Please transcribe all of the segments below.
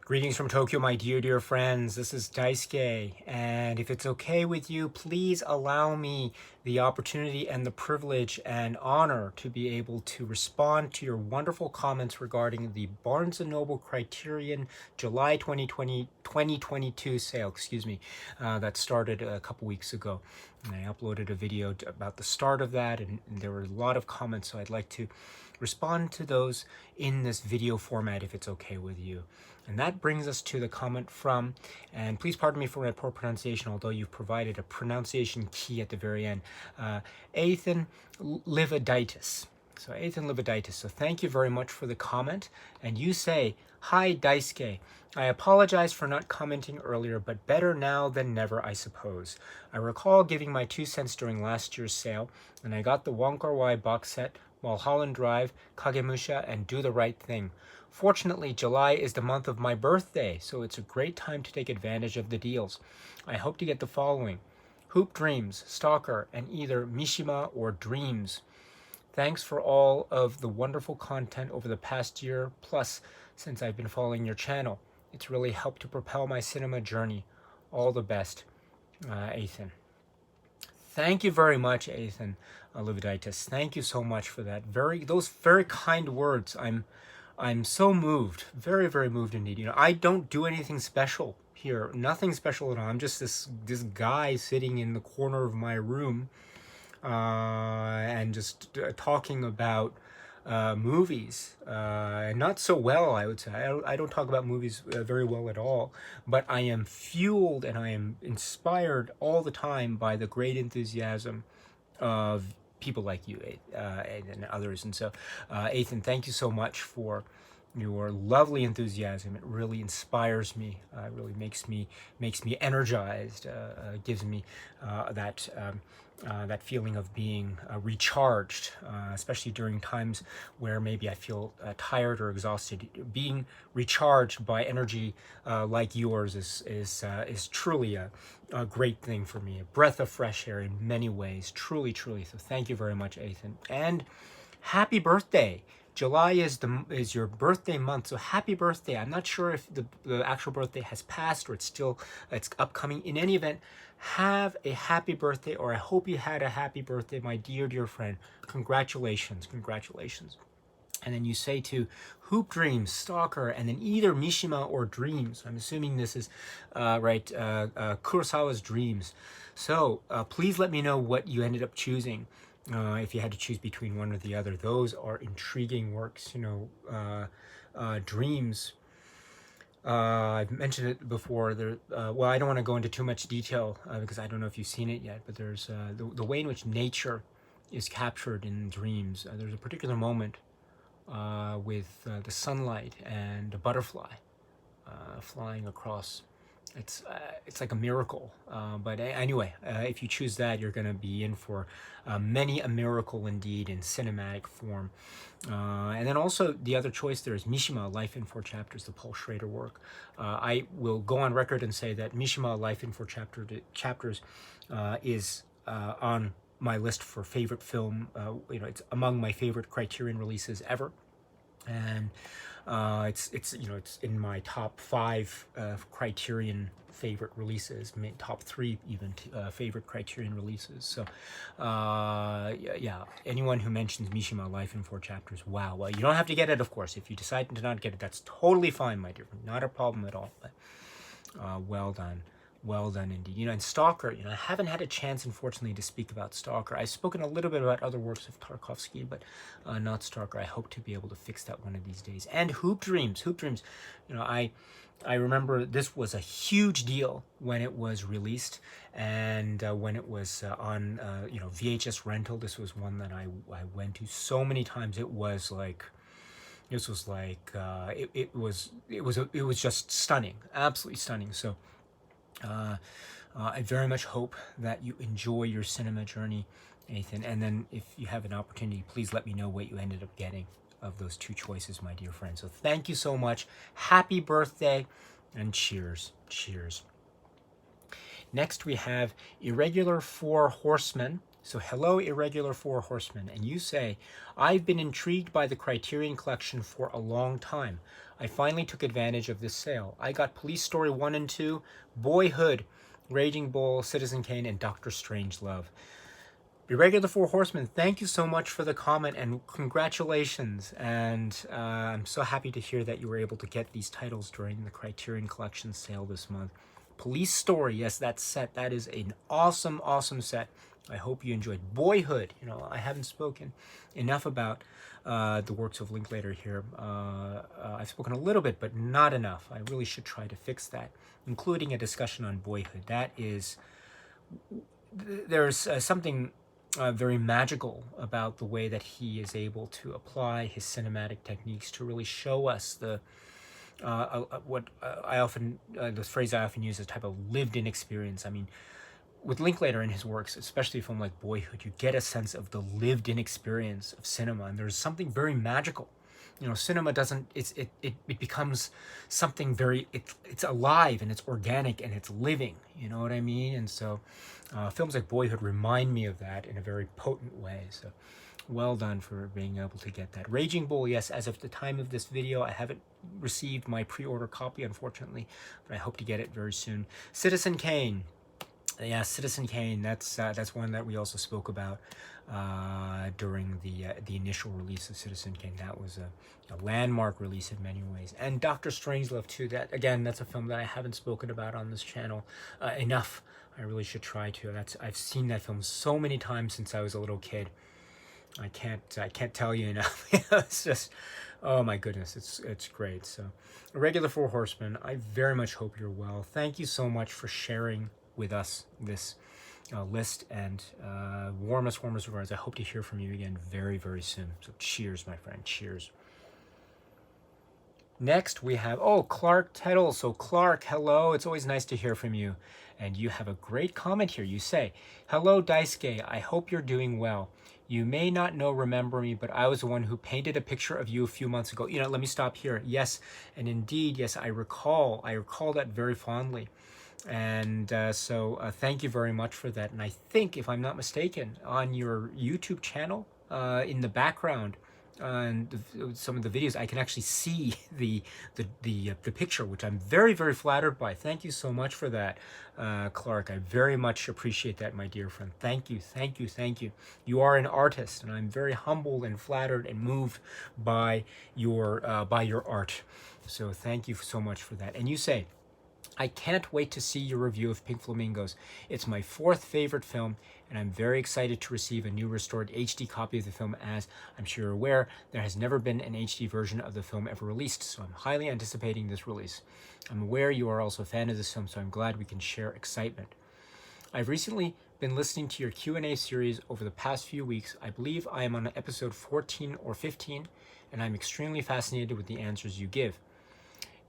Greetings from Tokyo, my dear friends. This is Daisuke, and if it's okay with you, please allow me the opportunity and the privilege and honor to be able to respond to your wonderful comments regarding the Barnes Noble Criterion July 2022 sale, that started a couple weeks ago. And I uploaded a video about the start of that, and there were a lot of comments, so I'd like to respond to those in this video format if it's okay with you. And that brings us to the comment from, and please pardon me for my poor pronunciation, although you've provided a pronunciation key at the very end, Athan Livaditis. So Athan Livaditis. So thank you very much for the comment. And you say, "Hi Daisuke. I apologize for not commenting earlier, but better now than never, I suppose. I recall giving my 2 cents during last year's sale, and I got the Wong Kar-wai box set, Mulholland Drive, Kagemusha, and Do the Right Thing. Fortunately, July is the month of my birthday, so it's a great time to take advantage of the deals. I hope to get the following: Hoop Dreams, Stalker, and either Mishima or Dreams. Thanks for all of the wonderful content over the past year, plus since I've been following your channel. It's really helped to propel my cinema journey. All the best, Athan." Thank you very much, Athan Livaditis. Thank you so much for that. Those very kind words. I'm so moved, very, very moved indeed. You know, I don't do anything special here, nothing special at all. I'm just this guy sitting in the corner of my room, and just talking about movies, and not so well, I would say. I don't talk about movies very well at all, but I am fueled and I am inspired all the time by the great enthusiasm of people like you and others. And so, Athan, thank you so much for your lovely enthusiasm. It really inspires me. It really makes me energized. Gives me that feeling of being recharged, especially during times where maybe I feel tired or exhausted. Being recharged by energy like yours is truly a great thing for me. A breath of fresh air in many ways. Truly, truly. So thank you very much, Athan. And happy birthday. July is your birthday month, so happy birthday. I'm not sure if the actual birthday has passed or it's upcoming. In any event, have a happy birthday, or I hope you had a happy birthday, my dear friend. Congratulations, congratulations. And then you say to Hoop Dreams, Stalker, and then either Mishima or Dreams. I'm assuming this is Kurosawa's Dreams. So please let me know what you ended up choosing. If you had to choose between one or the other. Those are intriguing works. You know, Dreams, I've mentioned it before. Well, I don't want to go into too much detail because I don't know if you've seen it yet, but there's the way in which nature is captured in Dreams. There's a particular moment with the sunlight and a butterfly flying across. It's like a miracle, but anyway, if you choose that, you're going to be in for many a miracle indeed in cinematic form. And then also the other choice there is Mishima, Life in 4 Chapters, the Paul Schrader work. I will go on record and say that Mishima, Life in 4 Chapters is on my list for favorite film. You know, it's among my favorite Criterion releases ever. And it's in my top 5 Criterion favorite releases, top 3 even favorite Criterion releases. So yeah, anyone who mentions Mishima, Life in 4 Chapters, wow. Well, you don't have to get it, of course. If you decide to not get it, that's totally fine, my dear friend. Not a problem at all. But well done. Well done indeed. You know, and Stalker, you know, I haven't had a chance, unfortunately, to speak about Stalker. I've spoken a little bit about other works of Tarkovsky, but not Stalker. I hope to be able to fix that one of these days. And Hoop Dreams. Hoop Dreams, you know, I remember this was a huge deal when it was released, and when it was on, you know, VHS rental. This was one that I went to so many times. It was like, it was just stunning, absolutely stunning. So I very much hope that you enjoy your cinema journey, Athan. And then if you have an opportunity, please let me know what you ended up getting of those 2 choices, my dear friend. So thank you so much. Happy birthday, and cheers. Cheers. Next we have Irregular 4 Horsemen, So hello, Irregular Four Horsemen, and you say, I've been intrigued by the Criterion collection for a long time. I finally took advantage of this sale. I got Police Story 1 and 2, Boyhood, Raging Bull, Citizen Kane, and Doctor Strangelove. Irregular Four Horsemen, thank you so much for the comment and congratulations. And I'm so happy to hear that you were able to get these titles during the Criterion Collection sale this month. Police Story, yes, that set, that is an awesome, awesome set. I hope you enjoyed. Boyhood, you know, I haven't spoken enough about the works of Linklater here. I've spoken a little bit, but not enough. I really should try to fix that, including a discussion on Boyhood. That is, there's something very magical about the way that he is able to apply his cinematic techniques to really show us the the phrase I often use is a type of lived-in experience. I mean, with Linklater in his works, especially a film like Boyhood, you get a sense of the lived-in experience of cinema, and there's something very magical. You know, cinema doesn't, it becomes something very, it's alive and it's organic and it's living, you know what I mean? And so films like Boyhood remind me of that in a very potent way. So well done for being able to get that. Raging Bull, yes, as of the time of this video, I haven't received my pre-order copy, unfortunately, but I hope to get it very soon. Citizen Kane. Yeah, Citizen Kane, that's one that we also spoke about during the initial release of Citizen Kane. That was a landmark release in many ways. And Doctor Strangelove too, that again, that's a film that I haven't spoken about on this channel enough. I really should try to. I've seen that film so many times since I was a little kid. I can't tell you enough. It's just, oh my goodness, it's great. So, Irregular Four Horsemen, I very much hope you're well. Thank you so much for sharing with us this list, and warmest regards. I hope to hear from you again very, very soon. So cheers, my friend, cheers. Next we have, Clark Teddles. So Clark, hello, it's always nice to hear from you. And you have a great comment here. You say, hello Daisuke, I hope you're doing well. You may not remember me, but I was the one who painted a picture of you a few months ago. You know, let me stop here. Yes, and indeed, yes, I recall that very fondly. And so thank you very much for that. And I think, if I'm not mistaken, on your YouTube channel, in the background, and some of the videos, I can actually see the picture, which I'm very, very flattered by. Thank you so much for that, Clark. I very much appreciate that, my dear friend. Thank you, thank you, thank you. You are an artist, and I'm very humbled and flattered and moved by your art. So thank you so much for that. And you say, I can't wait to see your review of Pink Flamingos. It's my 4th favorite film, and I'm very excited to receive a new restored HD copy of the film. As I'm sure you're aware, there has never been an HD version of the film ever released, so I'm highly anticipating this release. I'm aware you are also a fan of this film, so I'm glad we can share excitement. I've recently been listening to your Q&A series over the past few weeks. I believe I am on episode 14 or 15, and I'm extremely fascinated with the answers you give.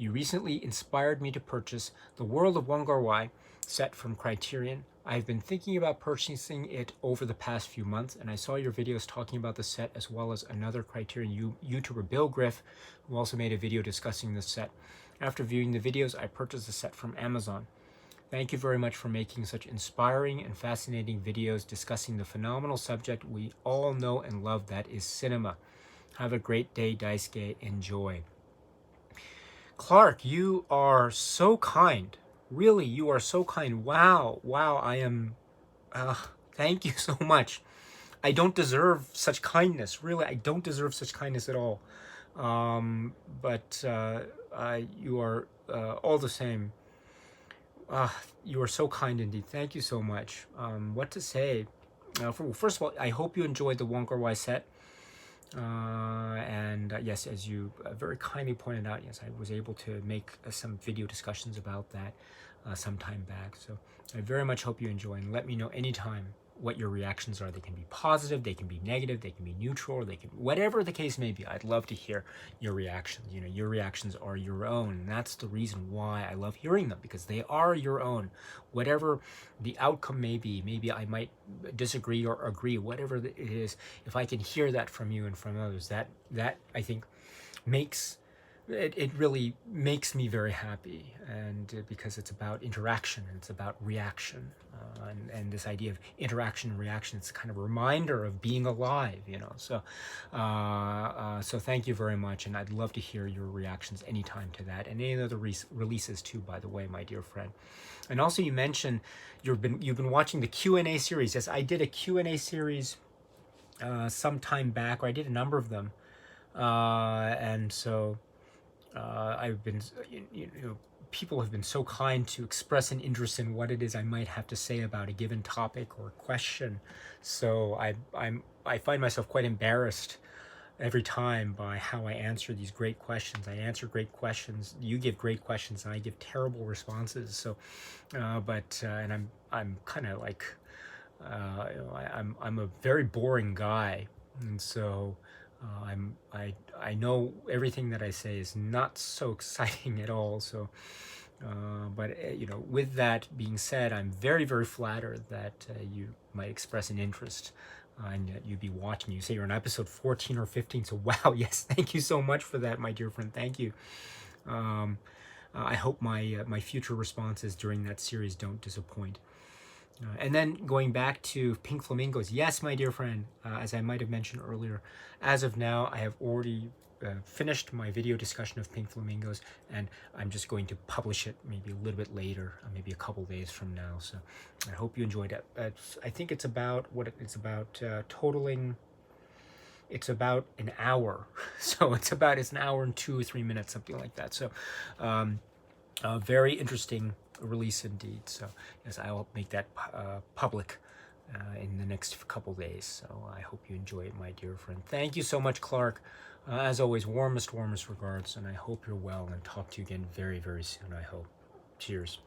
You recently inspired me to purchase the World of Wong Kar-wai set from Criterion. I've been thinking about purchasing it over the past few months, and I saw your videos talking about the set, as well as another Criterion YouTuber, Bill Griff, who also made a video discussing the set. After viewing the videos, I purchased the set from Amazon. Thank you very much for making such inspiring and fascinating videos discussing the phenomenal subject we all know and love, that is cinema. Have a great day, Daisuke. Enjoy. Clark, you are so kind. Really, you are so kind. Wow, I am, thank you so much. I don't deserve such kindness. Really, I don't deserve such kindness at all. But you are all the same. You are so kind indeed. Thank you so much. What to say? First of all, I hope you enjoyed the Wong Kar-wai set. Yes, as you very kindly pointed out, yes, I was able to make some video discussions about that some time back. So I very much hope you enjoy, and let me know anytime what your reactions are. They can be positive, they can be negative, they can be neutral, they can, whatever the case may be. I'd love to hear your reactions. You know, your reactions are your own, and that's the reason why I love hearing them, because they are your own. Whatever the outcome may be, maybe I might disagree or agree, whatever it is, if I can hear that from you and from others, that I think makes it really makes me very happy, and because it's about interaction and it's about reaction, and this idea of interaction and reaction, it's kind of a reminder of being alive, you know. So so thank you very much, and I'd love to hear your reactions anytime to that, and any other releases too, by the way, my dear friend. And also, you mentioned you've been watching the Q&A series. Yes, I did a Q&A series some time back, or I did a number of them, and so I've been, people have been so kind to express an interest in what it is I might have to say about a given topic or question. So I find myself quite embarrassed every time by how I answer these great questions. I answer great questions, you give great questions, and I give terrible responses. So, and I'm kind of like, I'm a very boring guy, and so. I know everything that I say is not so exciting at all. So, but with that being said, I'm very, very flattered that you might express an interest and that you'd be watching. You say you're on episode 14 or 15. So wow, yes, thank you so much for that, my dear friend. Thank you. I hope my future responses during that series don't disappoint. And then going back to pink flamingos, yes, my dear friend, as I might have mentioned earlier, as of now, I have already finished my video discussion of pink flamingos, and I'm just going to publish it maybe a little bit later, maybe a couple days from now. So I hope you enjoyed it. I think it's about totaling. It's about an hour, so it's an hour and 2 or 3 minutes, something like that. So very interesting release indeed. So yes, I will make that public in the next couple days. So I hope you enjoy it, my dear friend. Thank you so much, Clark. As always, warmest regards, and I hope you're well, and talk to you again very, very soon, I hope. Cheers.